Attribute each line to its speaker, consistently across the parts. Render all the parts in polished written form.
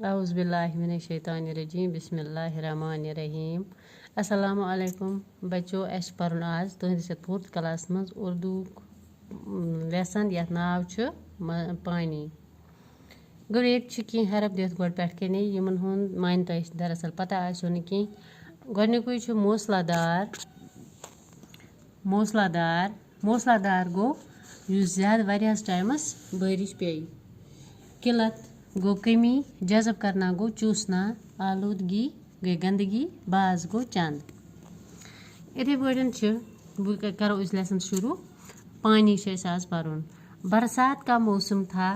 Speaker 1: औज़ुबिल्लाहिमिनश्शैतानिर्रजीम बिस्मिल्लाहिर्रहमानिर्रहीम। अस्सलामु अलैकुम बच्चों, अस पर्न आज तुहंदिस 4th क्लास मज उर्दू लेसन यथ नाव छ पानी। गो ये की हरफ दित गोड पेट कने यमन हुंद मान तो दरअसल पता आसो न की गोडनिकुई छ मूसलाधार गो युस ज्यादा वारियास टाइमस बारिश पे। किलत गो कमी, जज़ब करना गो चूसना, आलूदगी गई गंदगी, बाज गो चंद। इतने पा करो इस लेसन शुरू। पानी से आज परुन। बरसात का मौसम था,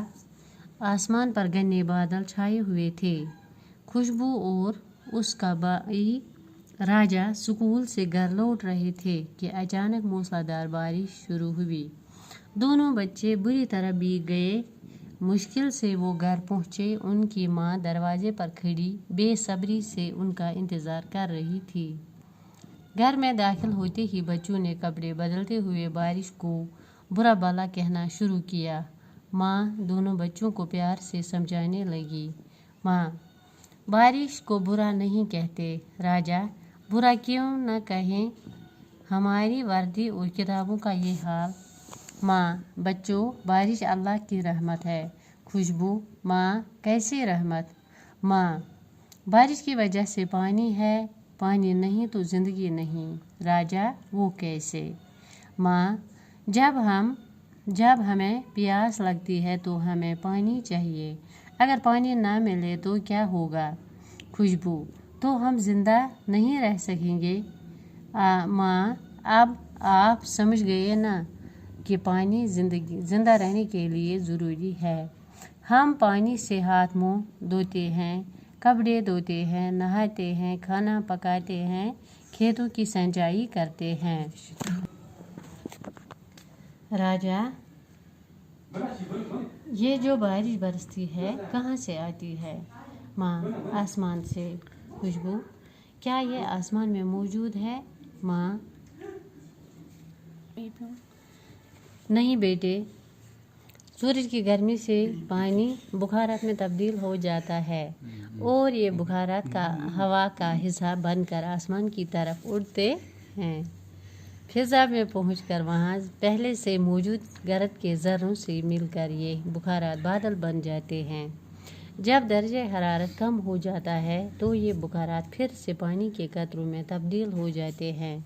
Speaker 1: आसमान पर घने बादल छाए हुए थे। खुशबू और उसका भाई राजा स्कूल से घर लौट रहे थे कि अचानक मूसलाधार बारिश शुरू हुई। दोनों बच्चे बुरी तरह भीग गए। मुश्किल से वो घर पहुंचे। उनकी माँ दरवाजे पर खड़ी बेसब्री से उनका इंतज़ार कर रही थी। घर में दाखिल होते ही बच्चों ने कपड़े बदलते हुए बारिश को बुरा भला कहना शुरू किया। माँ दोनों बच्चों को प्यार से समझाने लगी। माँ, बारिश को बुरा नहीं कहते। राजा, बुरा क्यों न कहें, हमारी वर्दी और किताबों का ये हाल। माँ, बच्चों, बारिश अल्लाह की रहमत है। खुशबू, माँ, कैसी रहमत। माँ, बारिश की वजह से पानी है, पानी नहीं तो ज़िंदगी नहीं। राजा, वो कैसे। माँ, जब हमें प्यास लगती है तो हमें पानी चाहिए। अगर पानी ना मिले तो क्या होगा। खुशबू, तो हम जिंदा नहीं रह सकेंगे। माँ, अब आप समझ गए ना कि पानी जिंदा रहने के लिए ज़रूरी है। हम पानी से हाथ मुंह धोते हैं, कपड़े धोते हैं, नहाते हैं, खाना पकाते हैं, खेतों की सिंचाई करते हैं। राजा, ये जो बारिश बरसती है कहाँ से आती है। माँ, आसमान से। खुशबू, क्या ये आसमान में मौजूद है। माँ, नहीं बेटे, सूरज की गर्मी से पानी बुखारात में तब्दील हो जाता है और ये बुखारात का हवा का हिस्सा बनकर आसमान की तरफ उड़ते हैं। फिजा में पहुंचकर वहां पहले से मौजूद गर्द के ज़र्रों से मिलकर ये बुखारात बादल बन जाते हैं। जब दर्जे हरारत कम हो जाता है तो ये बुखारात फिर से पानी के कतरों में तब्दील हो जाते हैं।